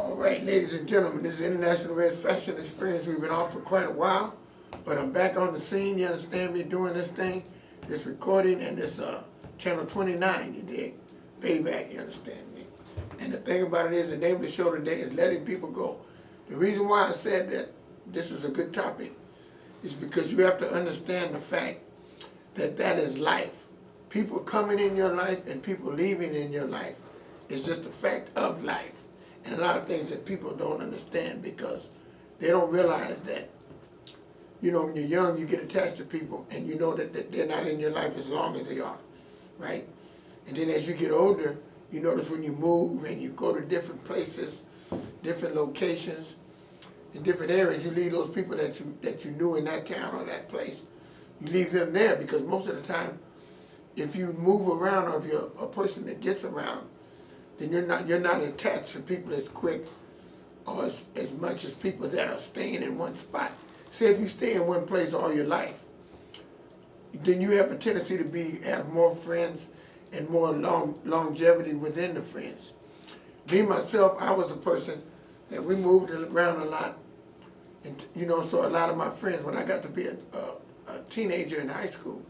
All right, ladies and gentlemen, this is International Red Fashion Experience. We've been off for quite a while, but I'm back on the scene. You understand me doing this thing, this recording, and this channel 29, you dig? Payback, you understand me? And the thing about it is, the name of the show today is Letting People Go. The reason why I said that this is a good topic is because you have to understand the fact that that is life. People coming in your life and people leaving in your life is just a fact of life. And a lot of things that people don't understand because they don't realize that, you know, when you're young, you get attached to people and you know that they're not in your life as long as they are, right? And then as you get older, you notice when you move and you go to different places, different locations, in different areas, you leave those people that you knew in that town or that place, you leave them there because most of the time, if you move around or if you're a person that gets around, then you're not attached to people as quick or as much as people that are staying in one spot. Say if you stay in one place all your life, then you have a tendency to have more friends and more longevity within the friends. Me, myself, I was a person that we moved around a lot. And, you know, so a lot of my friends, when I got to be a teenager in high school,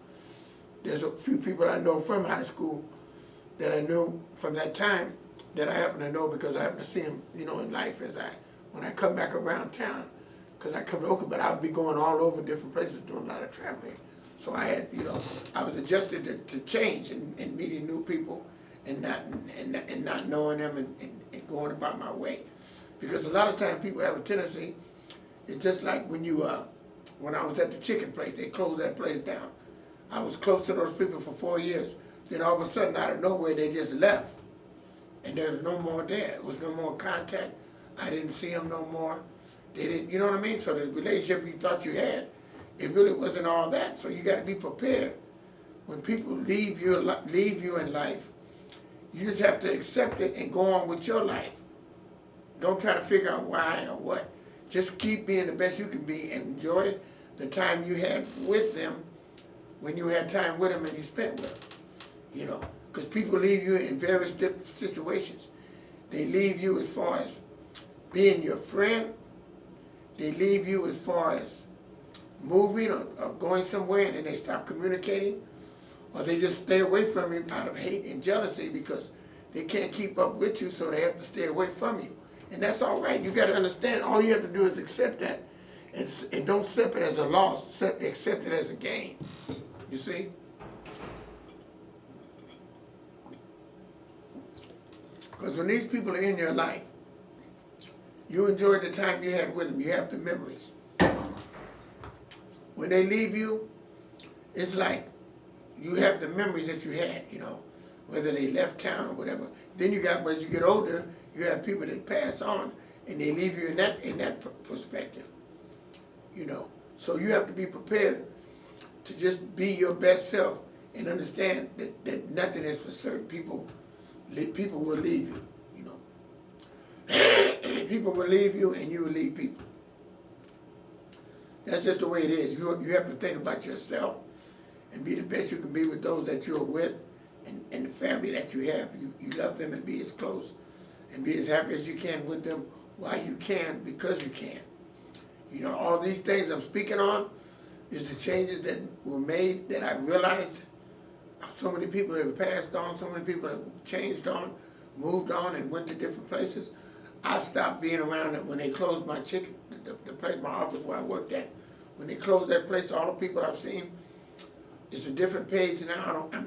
there's a few people I know from high school that I knew from that time that I happen to know because I happen to see them, you know, in life when I come back around town. Because I come to Oakland, but I would be going all over different places doing a lot of traveling. So I had, you know, I was adjusted to change and meeting new people and not knowing them and going about my way. Because a lot of times people have a tendency, it's just like when I was at the chicken place, they closed that place down. I was close to those people for 4 years. Then all of a sudden, out of nowhere, they just left. And there was no more there. There was no more contact. I didn't see them no more. They didn't, you know what I mean? So the relationship you thought you had, it really wasn't all that. So you got to be prepared. When people leave you in life, you just have to accept it and go on with your life. Don't try to figure out why or what. Just keep being the best you can be and enjoy the time you had with them when you had time with them and you spent with them. You know, because people leave you in various different situations. They leave you as far as being your friend. They leave you as far as moving or going somewhere and then they stop communicating. Or they just stay away from you out of hate and jealousy because they can't keep up with you, so they have to stay away from you. And that's all right. You got to understand, all you have to do is accept that. And don't accept it as a loss, accept it as a gain. You see? Because when these people are in your life, you enjoy the time you had with them. You have the memories. When they leave you, it's like you have the memories that you had, you know, whether they left town or whatever. Then you got, as you get older, you have people that pass on and they leave you in that perspective, you know. So you have to be prepared to just be your best self and understand that nothing is for certain. People will leave you, you know. People will leave you and you will leave people. That's just the way it is. You have to think about yourself and be the best you can be with those that you're with and the family that you have. You love them and be as close and be as happy as you can with them while you can, because you can. You know, all these things I'm speaking on is the changes that were made that I realized. So many people have passed on, so many people have changed on, moved on, and went to different places. I've stopped being around it when they closed my the place, my office where I worked at. When they closed that place, all the people I've seen, it's a different page now. I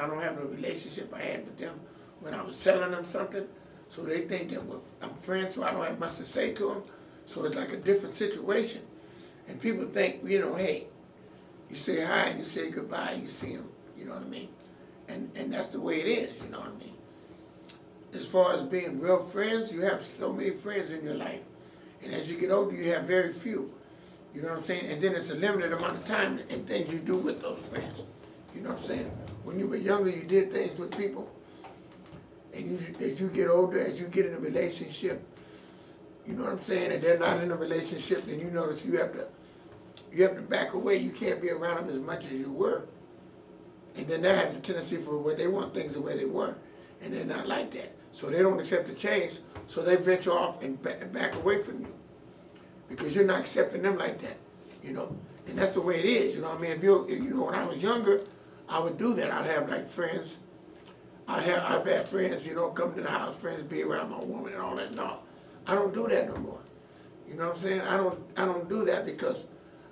don't have a relationship I had with them when I was selling them something. So they think that I'm friends, so I don't have much to say to them. So it's like a different situation. And people think, you know, hey, you say hi and you say goodbye, you see them. You know what I mean? And that's the way it is, you know what I mean? As far as being real friends, you have so many friends in your life. And as you get older, you have very few. You know what I'm saying? And then it's a limited amount of time and things you do with those friends. You know what I'm saying? When you were younger, you did things with people. And as you get older, as you get in a relationship, you know what I'm saying, and they're not in a relationship, then you notice you have to back away. You can't be around them as much as you were. And then that has a tendency for where they want things the way they were. And they're not like that. So they don't accept the change, so they venture off and back away from you because you're not accepting them like that, you know. And that's the way it is, you know what I mean? If you know, when I was younger, I would do that. I'd have like friends. I've had friends, you know, come to the house, friends be around my woman and all that. No, I don't do that no more. You know what I'm saying? I don't do that because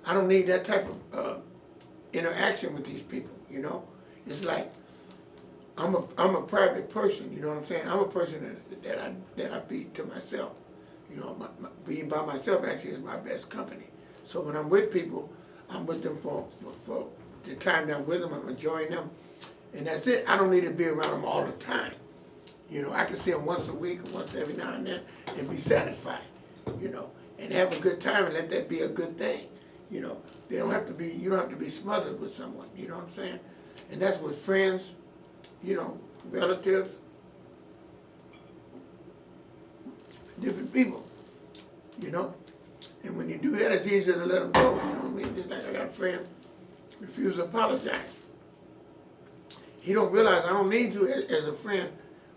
I don't need that type of interaction with these people, you know? It's like I'm a private person, you know what I'm saying? I'm a person that I be to myself. You know, being by myself actually is my best company. So when I'm with people, I'm with them for the time that I'm with them, I'm enjoying them. And that's it. I don't need to be around them all the time. You know, I can see them once a week or once every now and then and be satisfied, you know, and have a good time and let that be a good thing. You know, you don't have to be smothered with someone, you know what I'm saying? And that's with friends, you know, relatives, different people, you know. And when you do that, it's easier to let them go, you know what I mean? Just like I got a friend refuse to apologize. He don't realize I don't need you as a friend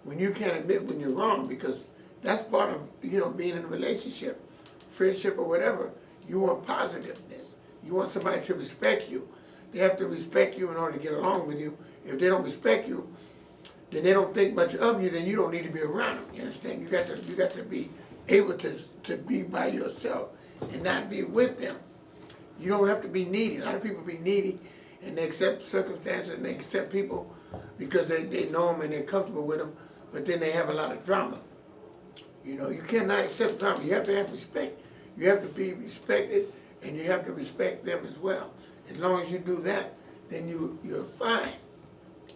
when you can't admit when you're wrong, because that's part of, you know, being in a relationship, friendship or whatever. You want positiveness. You want somebody to respect you. They have to respect you in order to get along with you. If they don't respect you, then they don't think much of you, then you don't need to be around them. You understand? You got to be able to be by yourself and not be with them. You don't have to be needy. A lot of people be needy and they accept circumstances and they accept people because they know them and they're comfortable with them, but then they have a lot of drama. You know, you cannot accept drama. You have to have respect. You have to be respected and you have to respect them as well. As long as you do that, then you're fine,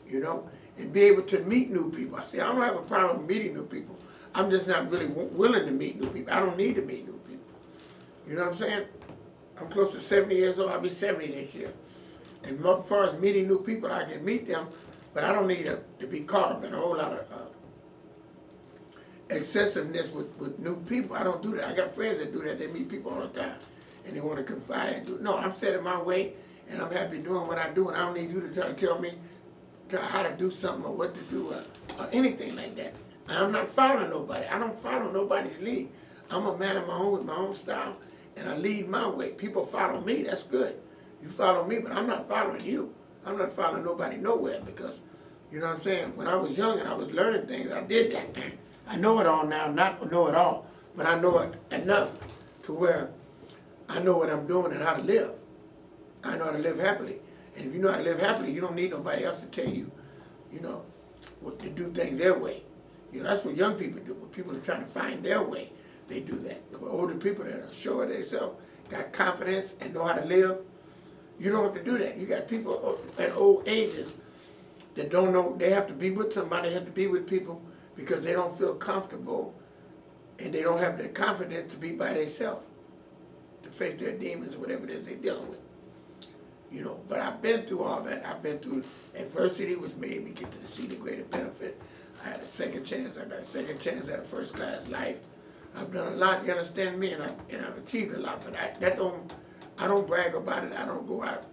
you know, and be able to meet new people. I say, I don't have a problem with meeting new people. I'm just not really willing to meet new people. I don't need to meet new people. You know what I'm saying? I'm close to 70 years old. I'll be 70 this year. And as far as meeting new people, I can meet them, but I don't need to be caught up in a whole lot of excessiveness with new people. I don't do that. I got friends that do that. They meet people all the time, and they want to confide and do. No, I'm set in my way, and I'm happy doing what I do, and I don't need you to try to tell me how to do something or what to do or anything like that. I'm not following nobody. I don't follow nobody's lead. I'm a man of my own with my own style, and I lead my way. People follow me. That's good. You follow me, but I'm not following you. I'm not following nobody nowhere because, you know what I'm saying? When I was young and I was learning things, I did that. I know it all now, not know it all, but I know it enough to where I know what I'm doing and how to live. I know how to live happily. And if you know how to live happily, you don't need nobody else to tell you, you know, what to do things their way. You know, that's what young people do. When people are trying to find their way, they do that. The older people that are sure of themselves, got confidence and know how to live, you don't have to do that. You got people at old ages that don't know, they have to be with somebody, they have to be with people because they don't feel comfortable and they don't have the confidence to be by themselves, to face their demons or whatever it is they're dealing with. You know, but I've been through all that. I've been through adversity, which made me get to see the greater benefit. I had a second chance. I got a second chance at a first-class life. I've done a lot, you understand me, and I've achieved a lot, but I don't brag about it. I don't go out,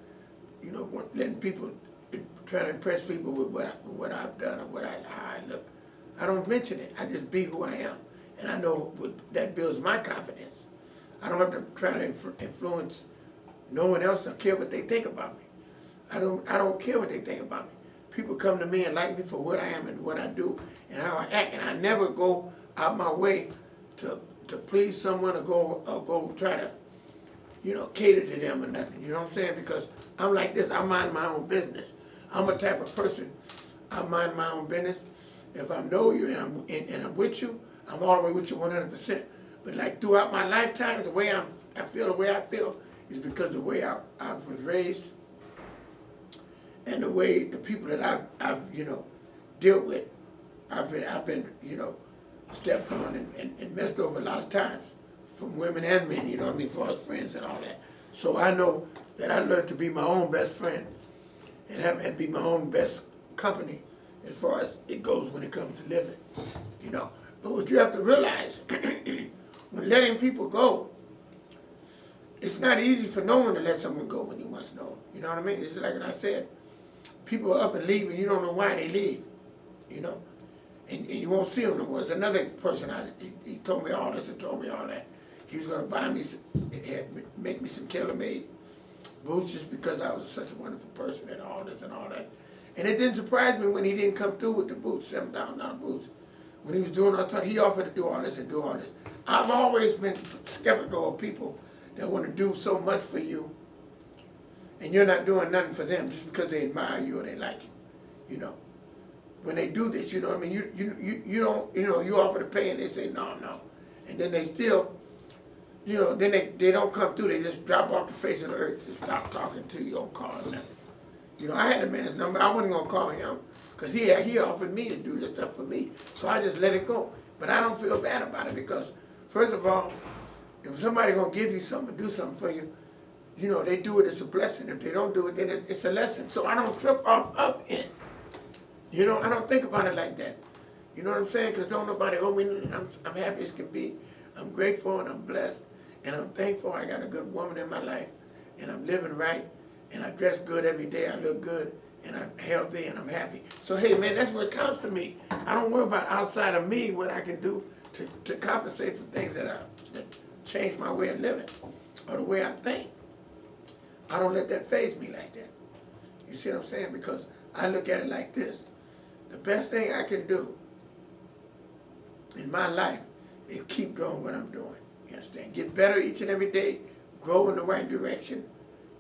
you know, letting people, trying to impress people with what I've done or how I look. I don't mention it. I just be who I am. And I know that builds my confidence. I don't have to try to influence no one else or care what they think about me. I don't care what they think about me. People come to me and like me for what I am and what I do and how I act. And I never go out my way to please someone or go try to, you know, cater to them or nothing. You know what I'm saying? Because I'm like this. I mind my own business. I'm a type of person. I mind my own business. If I know you and I'm with you, I'm all the way with you 100%. But like throughout my lifetime, the way I feel is because the way I was raised and the way the people that I've you know, dealt with, I've been, you know, stepped on and messed over a lot of times from women and men, you know what I mean, for us friends and all that. So I know that I learned to be my own best friend and be my own best company as far as it goes when it comes to living, you know. But what you have to realize, when letting people go, it's not easy for no one to let someone go when you must know them. You know what I mean? It's like I said, people are up and leave and you don't know why they leave, you know. and you won't see him no more. There's another person, he told me all this and told me all that. He was going to buy me, make me some tailor-made boots just because I was such a wonderful person and all this and all that. And it didn't surprise me when he didn't come through with the boots, $7,000 boots. When he was doing all that, he offered to do all this and do all this. I've always been skeptical of people that want to do so much for you and you're not doing nothing for them just because they admire you or they like you, you know. When they do this, you know what I mean, you don't, you know, you offer to pay and they say no. And then they still, you know, then they don't come through, they just drop off the face of the earth and stop talking to you, don't call or nothing. You know, I had the man's number, I wasn't going to call him because he offered me to do this stuff for me. So I just let it go. But I don't feel bad about it because, first of all, if somebody going to give you something, do something for you, you know, they do it, it's a blessing. If they don't do it, then it's a lesson. So I don't trip off of it. You know, I don't think about it like that. You know what I'm saying? Because don't nobody owe me nothing. I'm happy as can be. I'm grateful and I'm blessed. And I'm thankful I got a good woman in my life. And I'm living right. And I dress good every day. I look good. And I'm healthy and I'm happy. So, hey, man, that's what counts to me. I don't worry about outside of me what I can do to compensate for things that change my way of living or the way I think. I don't let that faze me like that. You see what I'm saying? Because I look at it like this. The best thing I can do in my life is keep doing what I'm doing. You understand? Get better each and every day. Grow in the right direction.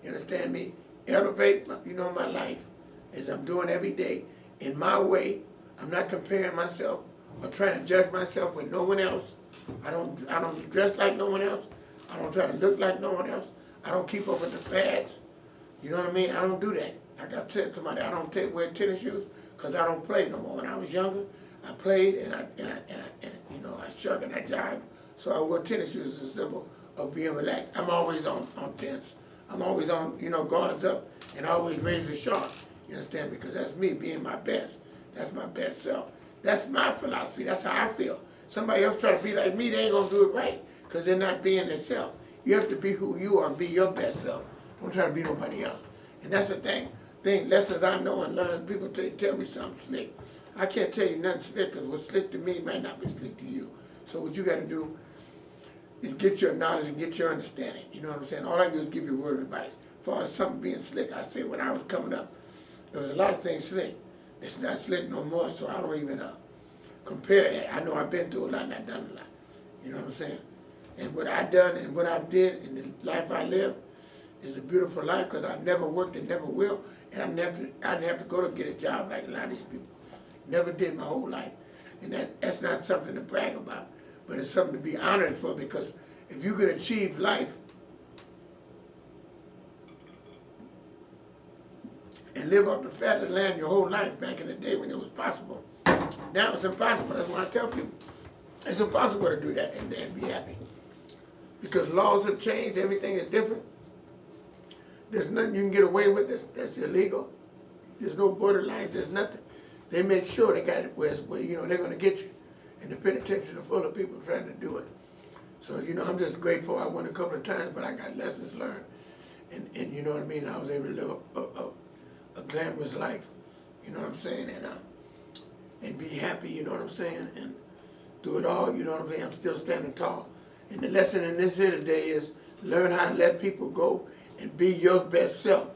You understand me? Elevate, you know, my life as I'm doing every day in my way. I'm not comparing myself or trying to judge myself with no one else. I don't dress like no one else. I don't try to look like no one else. I don't keep up with the fads. You know what I mean? I don't do that. Like I tell somebody, I don't wear tennis shoes because I don't play no more. When I was younger, I played and you know, I struck and I jived. So I wore tennis shoes as a symbol of being relaxed. I'm always on tense. I'm always on, you know, guards up and always razor sharp. You understand? Because that's me being my best. That's my best self. That's my philosophy. That's how I feel. Somebody else try to be like me, they ain't gonna do it right because they're not being themselves. You have to be who you are and be your best self. Don't try to be nobody else. And that's the thing. Lessons I know and learn, people tell me something slick. I can't tell you nothing slick because what's slick to me might not be slick to you. So what you got to do is get your knowledge and get your understanding. You know what I'm saying? All I do is give you a word of advice. As far as something being slick, I say when I was coming up, there was a lot of things slick. It's not slick no more, so I don't even compare that. I know I've been through a lot and I've done a lot. You know what I'm saying? And what I've done and what I did in the life I live is a beautiful life because I never worked and never will. And I didn't have to go to get a job like a lot of these people. Never did my whole life. And that's not something to brag about, but it's something to be honored for because if you could achieve life and live off the fat of the land your whole life back in the day when it was possible, now it's impossible. That's why I tell people it's impossible to do that and be happy. Because laws have changed, everything is different. There's nothing you can get away with that's illegal. There's no borderlines, there's nothing. They make sure they got it where you know, they're going to get you. And the penitentiaries are full of people trying to do it. So, you know, I'm just grateful. I went a couple of times, but I got lessons learned. And you know what I mean? I was able to live a glamorous life, you know what I'm saying? And be happy, you know what I'm saying? And do it all, you know what I'm saying? I'm still standing tall. And the lesson in this here today is learn how to let people go and be your best self.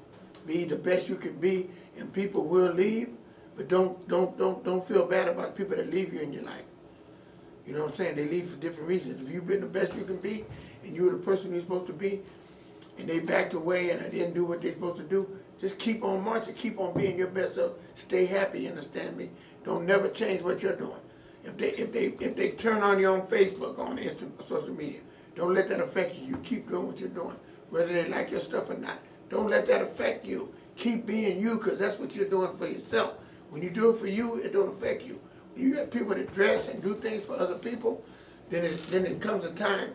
Be the best you can be, and people will leave, but don't feel bad about the people that leave you in your life. You know what I'm saying? They leave for different reasons. If you've been the best you can be, and you were the person you're supposed to be, and they backed away and I didn't do what they're supposed to do, just keep on marching, keep on being your best self. Stay happy, you understand me? Don't never change what you're doing. If they turn on you on Facebook, on social media, don't let that affect you. You keep doing what you're doing, whether they like your stuff or not. Don't let that affect you. Keep being you, because that's what you're doing for yourself. When you do it for you, it don't affect you. When you got people that dress and do things for other people, then it comes a time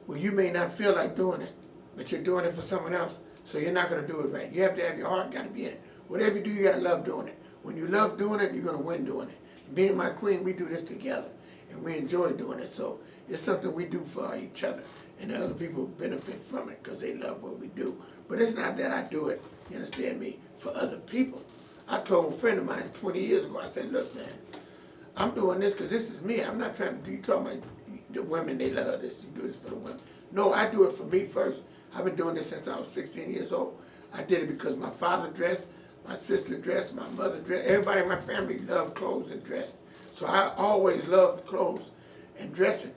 where you may not feel like doing it, but you're doing it for someone else, so you're not going to do it right. You have to have your heart got to be in it. Whatever you do, you got to love doing it. When you love doing it, you're going to win doing it. Me and my queen, we do this together, and we enjoy doing it. So it's something we do for each other, and the other people benefit from it because they love what we do. But it's not that I do it, you understand me, for other people. I told a friend of mine 20 years ago, I said, look, man, I'm doing this because this is me. I'm not trying to do, you talking about the women, they love this, you do this for the women. No, I do it for me first. I've been doing this since I was 16 years old. I did it because my father dressed, my sister dressed, my mother dressed. Everybody in my family loved clothes and dressed. So I always loved clothes and dressing.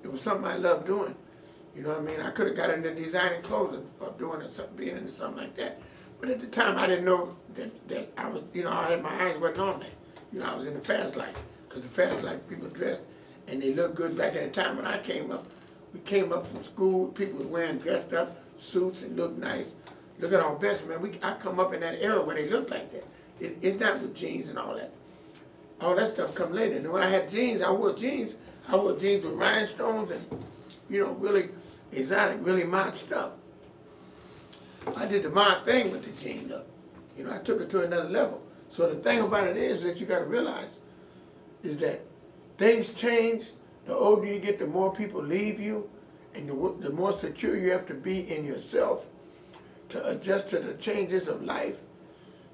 It was something I loved doing. You know what I mean? I could have got into designing clothes or doing it, being into something like that. But at the time, I didn't know that I was, you know, I had my eyes wasn't on that. You know, I was in the fast life. Because the fast life, people dressed and they looked good back at the time when I came up. We came up from school, people was wearing dressed up suits and looked nice. Look at our best, man. I come up in that era where they looked like that. It's not with jeans and all that. All that stuff come later. And when I had jeans, I wore jeans. I wore jeans with rhinestones and, you know, really exotic, really mod stuff. I did the mod thing with the jean look. You know, I took it to another level. So the thing about it is that you got to realize is that things change. The older you get, the more people leave you, and the more secure you have to be in yourself to adjust to the changes of life,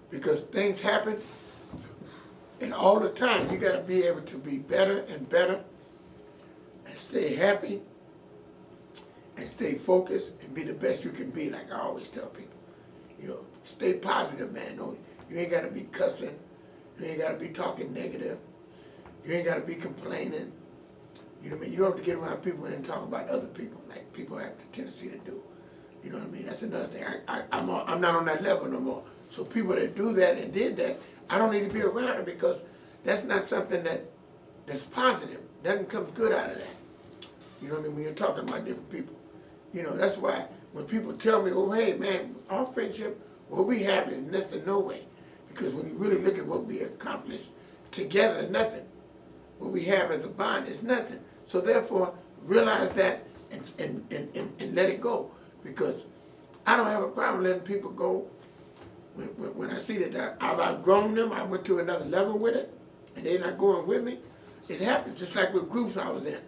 because things happen, and all the time you got to be able to be better and better, and stay happy, and stay focused, and be the best you can be. Like I always tell people, you know, stay positive, man. You ain't got to be cussing, you ain't got to be talking negative, you ain't got to be complaining. You know what I mean? You don't have to get around people and talk about other people like people have the tendency to do. You know what I mean? That's another thing. I'm not on that level no more. So people that do that and did that, I don't need to be around them because that's not something that's positive. Nothing comes good out of that. You know what I mean? When you're talking about different people. You know, that's why when people tell me, oh, hey, man, our friendship, what we have is nothing, no way. Because when you really look at what we accomplished together, nothing. What we have as a bond is nothing. So therefore, realize that and let it go. Because I don't have a problem letting people go when I see that I've outgrown them, I went to another level with it, and they're not going with me. It happens just like with groups I was in.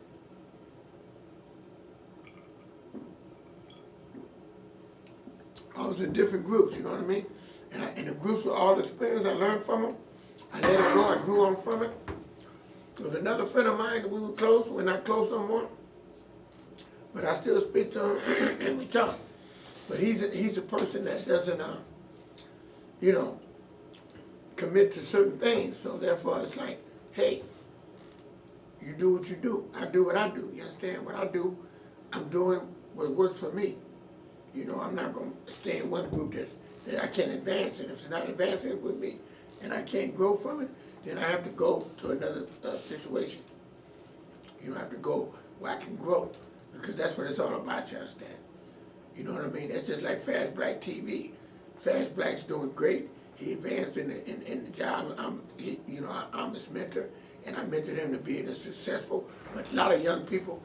I was in different groups, you know what I mean? And the groups were all experience, I learned from them. I let it go, I grew on from it. There was another friend of mine that we were close, we're not close no more. But I still speak to him and we talk. But he's a person that doesn't, you know, commit to certain things. So therefore it's like, hey, you do what you do. I do what I do. You understand? What I do, I'm doing what works for me. You know, I'm not going to stay in one group that I can't advance in. If it's not advancing with me and I can't grow from it, then I have to go to another situation. You know, I have to go where I can grow, because that's what it's all about, you understand? You know what I mean? That's just like Fast Black TV. Fast Black's doing great. He advanced in the job. I'm his mentor, and I mentored him to being a successful. But a lot of young people,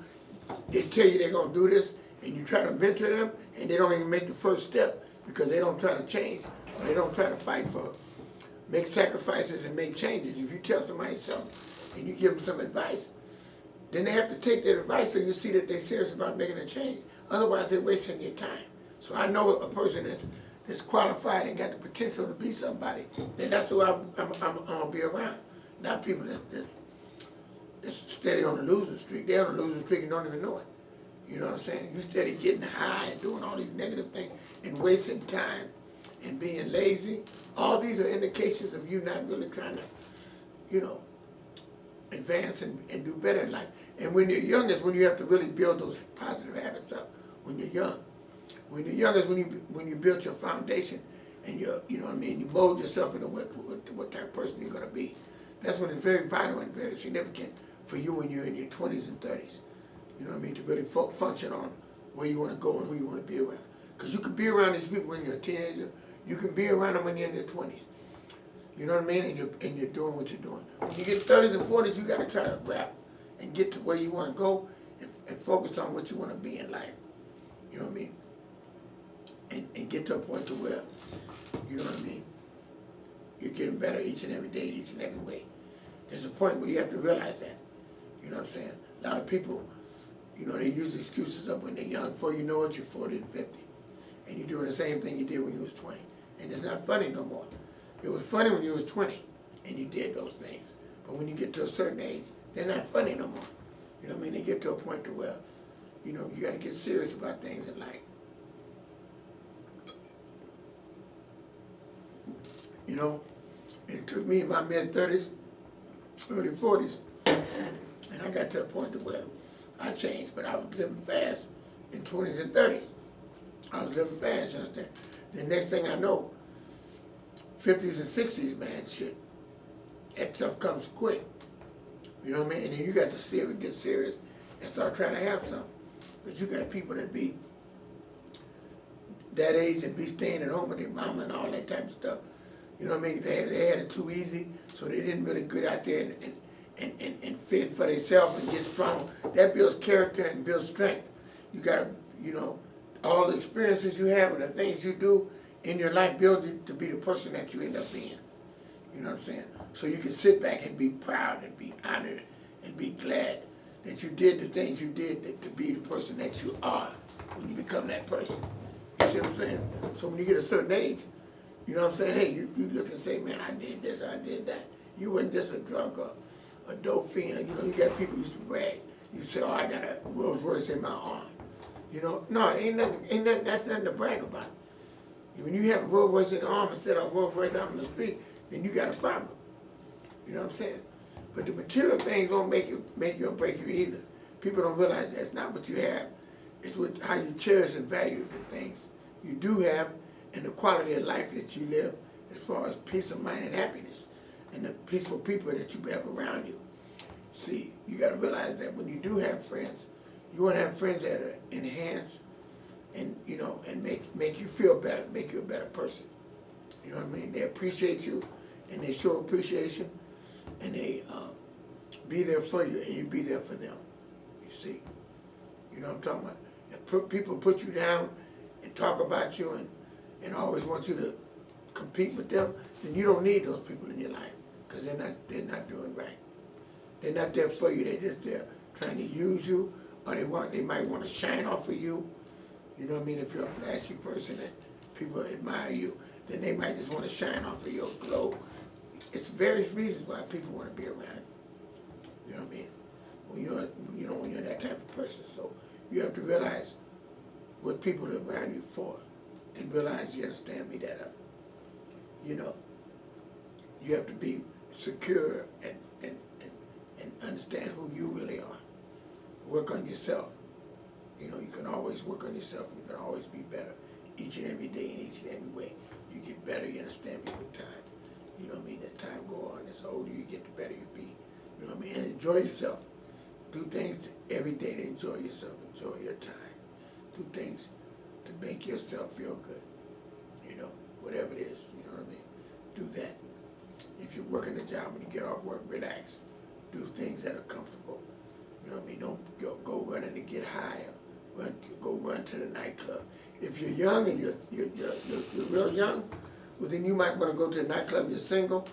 they tell you they're going to do this, and you try to mentor them, and they don't even make the first step because they don't try to change, or they don't try to fight for it. Make sacrifices and make changes. If you tell somebody something and you give them some advice, then they have to take that advice so you see that they're serious about making a change. Otherwise, they're wasting your time. So I know a person that's qualified and got the potential to be somebody, then that's who I'm going to be around. Not people that's steady on the losing streak. They're on the losing streak and don't even know it. You know what I'm saying? You steady getting high and doing all these negative things and wasting time and being lazy. All these are indications of you not really trying to, you know, advance and do better in life. And when you're young is when you have to really build those positive habits up. When you're young. When you're young is when you build your foundation and you know what I mean, you mold yourself into what type of person you're going to be. That's when it's very vital and very significant for you when you're in your 20s and 30s. You know what I mean? To really function on where you want to go and who you want to be around. Because you can be around these people when you're a teenager. You can be around them when you're in your 20s. You know what I mean? And you're doing what you're doing. When you get 30s and 40s, you got to try to rap and get to where you want to go and focus on what you want to be in life. You know what I mean? And get to a point to where, you know what I mean, you're getting better each and every day, each and every way. There's a point where you have to realize that. You know what I'm saying? A lot of people, you know, they use excuses up when they're young. Before you know it, you're 40 and 50. And you're doing the same thing you did when you was 20. And it's not funny no more. It was funny when you was 20 and you did those things. But when you get to a certain age, they're not funny no more. You know what I mean? They get to a point to where, you know, you got to get serious about things in life. You know, and it took me in my mid-30s, early 40s, and I got to the point to where I changed, but I was living fast in 20s and 30s. I was living fast, you understand? The next thing I know, 50s and 60s, man, shit, that stuff comes quick. You know what I mean? And then you got to get serious and start trying to have something. But you got people that be that age and be staying at home with their mama and all that type of stuff. You know what I mean? They had it too easy, so they didn't really get out there and fend for themselves and get strong. That builds character and builds strength. You got to, you know, all the experiences you have and the things you do in your life build you to be the person that you end up being. You know what I'm saying? So you can sit back and be proud and be honored and be glad that you did the things you did to be the person that you are when you become that person. You see what I'm saying? So when you get a certain age, you know what I'm saying? Hey, you look and say, man, I did this, I did that. You wasn't just a drunk or a dope fiend. You know, you got people who used to brag. You say, oh, I got a Rolls Royce in my arm. You know, no, that's nothing to brag about. When you have a Rolls Royce in the arm instead of a Rolls Royce out on the street, then you got a problem. You know what I'm saying? But the material things don't make you or break you either. People don't realize that's not what you have. It's what, how you cherish and value the things you do have and the quality of life that you live as far as peace of mind and happiness and the peaceful people that you have around you. See, you got to realize that when you do have friends, you want to have friends that are enhanced and, you know, and make you feel better, make you a better person. You know what I mean? They appreciate you and they show appreciation and they be there for you and you be there for them. You see? You know what I'm talking about? If people put you down and talk about you and always want you to compete with them, then you don't need those people in your life because they're not doing right. They're not there for you. They're just there trying to use you, or they might want to shine off of you. You know what I mean? If you're a flashy person and people admire you, then they might just want to shine off of your glow. It's various reasons why people want to be around you. You know what I mean? When you're that type of person. So you have to realize what people are around you for, and realize, you understand me, that you know, you have to be secure and understand who you really are. Work on yourself. You know, you can always work on yourself and you can always be better each and every day in each and every way. You get better, you understand me, with time. You know what I mean? As time go on, as older you get, the better you be. You know what I mean? And enjoy yourself. Do things every day to enjoy yourself. Enjoy your time. Do things to make yourself feel good. You know, whatever it is, you know what I mean? Do that. If you're working a job, when you get off work, relax. Do things that are comfortable. You know what I mean? Don't go running to get high or go run to the nightclub. If you're young and you're real young, well then you might want to go to the nightclub. You're single,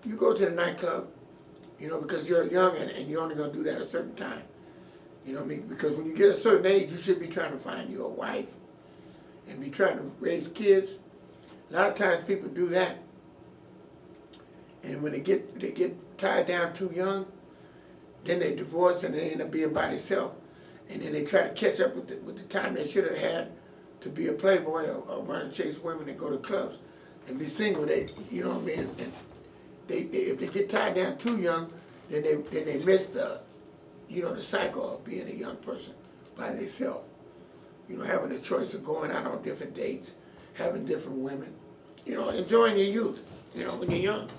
you go to the nightclub, you know, because you're young and you're only going to do that at a certain time. You know what I mean? Because when you get a certain age, you should be trying to find you a wife and be trying to raise kids. A lot of times people do that, and when they get tied down too young, then they divorce and they end up being by themselves, and then they try to catch up with the time they should have had to be a playboy or run and chase women and go to clubs and be single. They, you know what I mean? And if they get tied down too young, then they miss the, you know, the cycle of being a young person by themselves. You know, having the choice of going out on different dates, having different women, you know, enjoying your youth, you know, when you're young.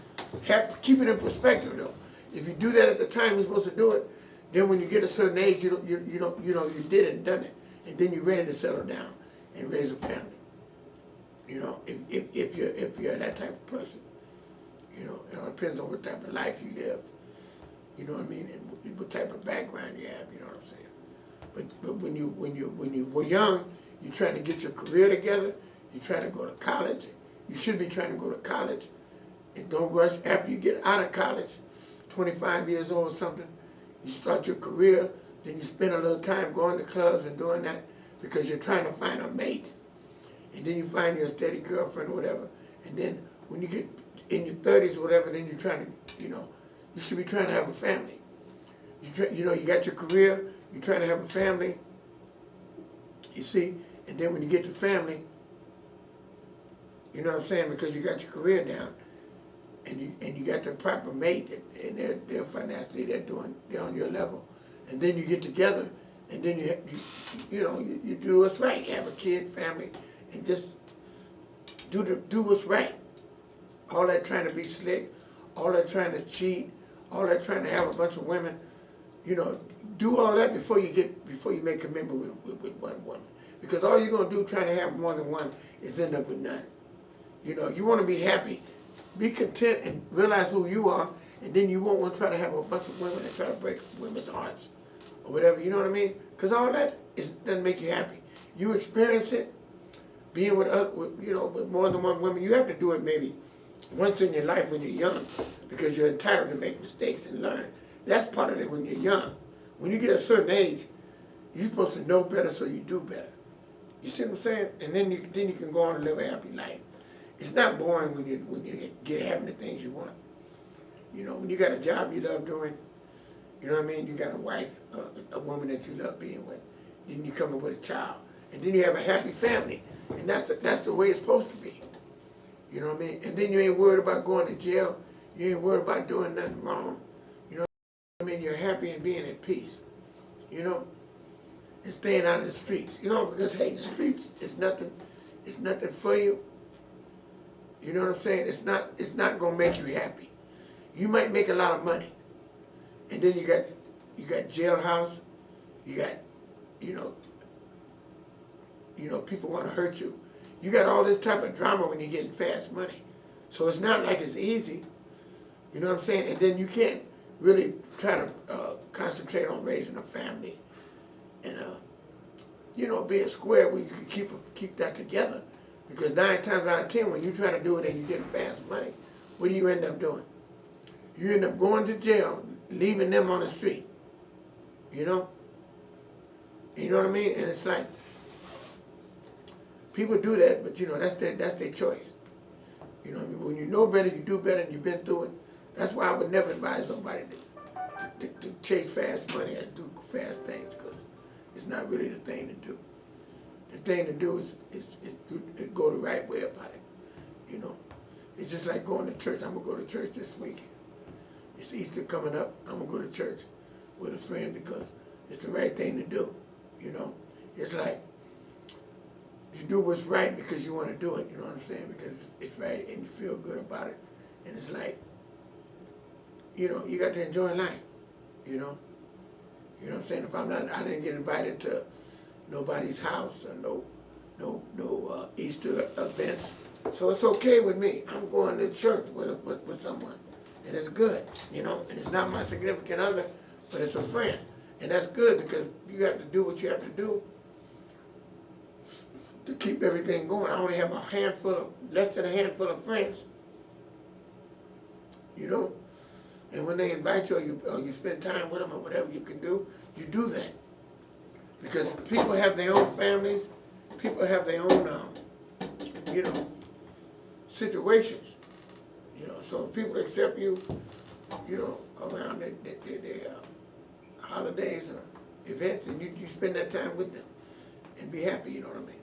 Keep it in perspective though. If you do that at the time you're supposed to do it, then when you get a certain age, you did it and done it, and then you're ready to settle down and raise a family. You know, if you're that type of person, you know, it all depends on what type of life you live. You know what I mean, and what type of background you have. You know what I'm saying? But when you were young, you're trying to get your career together. You're trying to go to college. You should be trying to go to college, and don't rush after you get out of college. 25 years old or something, you start your career, then you spend a little time going to clubs and doing that because you're trying to find a mate. And then you find your steady girlfriend or whatever, and then when you get in your 30s or whatever, then you're trying to, you should be trying to have a family. You got your career, you're trying to have a family, you see, and then when you get to family, you know what I'm saying, because you got your career down, and you got the proper mate, and they're financially, they're on your level, and then you get together, and then you do what's right. You have a kid, family, and just do what's right. All that trying to be slick, all that trying to cheat, all that trying to have a bunch of women, do all that before you make a commitment with one woman. Because all you're gonna do trying to have more than one is end up with none. You want to be happy, be content, and realize who you are, and then you won't want to try to have a bunch of women and try to break women's hearts or whatever. You know what I mean? Because all that doesn't make you happy. You experience it, being with more than one woman. You have to do it maybe once in your life when you're young, because you're entitled to make mistakes and learn. That's part of it when you're young. When you get a certain age, you're supposed to know better, so you do better. You see what I'm saying? And then you can go on and live a happy life. It's not boring when you get having the things you want. When you got a job you love doing, you know what I mean? You got a wife, a woman that you love being with. Then you come up with a child, and then you have a happy family, and that's the way it's supposed to be. You know what I mean? And then you ain't worried about going to jail. You ain't worried about doing nothing wrong. You know what I mean? You're happy and being at peace. And staying out of the streets. Because hey, the streets is nothing. It's nothing for you. You know what I'm saying? It's not gonna make you happy. You might make a lot of money, and then you got jailhouse. You got people want to hurt you. You got all this type of drama when you're getting fast money. So it's not like it's easy. You know what I'm saying? And then you can't really try to concentrate on raising a family and be a square where you can keep that together. Because 9 times out of 10, when you try to do it and you get fast money, what do you end up doing? You end up going to jail, leaving them on the street. You know what I mean? And it's like, people do that, but that's their choice. When you know better, you do better, and you've been through it. That's why I would never advise nobody to chase fast money and do fast things, because it's not really the thing to do. The thing to do is to go the right way about it. It's just like going to church. I'm gonna go to church this weekend. It's Easter coming up. I'm gonna go to church with a friend because it's the right thing to do. It's like you do what's right because you want to do it. You know what I'm saying? Because it's right and you feel good about it. And it's like, you got to enjoy life. You know what I'm saying? If I didn't get invited to nobody's house or no Easter events, so it's okay with me. I'm going to church with someone, and it's good, and it's not my significant other, but it's a friend, and that's good because you have to do what you have to do to keep everything going. I only have less than a handful of friends, and when they invite you or you spend time with them or whatever you can do, you do that. Because people have their own families, people have their own, situations. So if people accept you, around their holidays or events, and you spend that time with them and be happy, you know what I mean?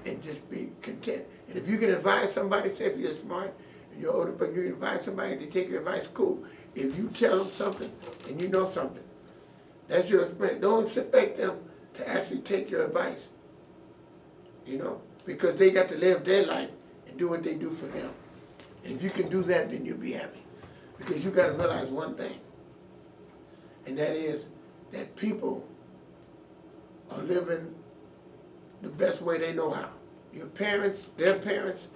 And just be content. And if you can advise somebody, say if you're smart and you're older, but you can advise somebody to take your advice, cool. If you tell them something and you know something, that's your experience. Don't expect them to actually take your advice, because they got to live their life and do what they do for them. And if you can do that, then you'll be happy. Because you got to realize one thing, and that is that people are living the best way they know how. Your parents, their parents,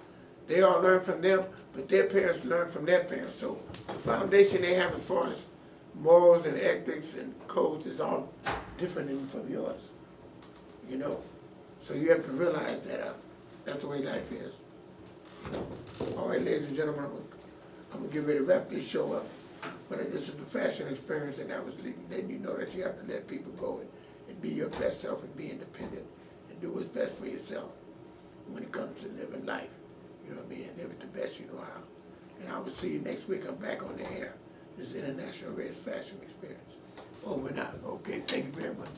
they all learn from them, but their parents learn from their parents. So the foundation they have as far as morals and ethics and codes is all different than from yours. So you have to realize that that's the way life is. All right, ladies and gentlemen, I'm gonna get ready to wrap this show up. But this is the fashion experience, and I was letting you know that you have to let people go and be your best self and be independent and do what's best for yourself when it comes to living life. You know what I mean? And live it the best you know how. And I will see you next week. I'm back on the air. This is International Red Fashion Experience. Over and out. Okay, thank you very much.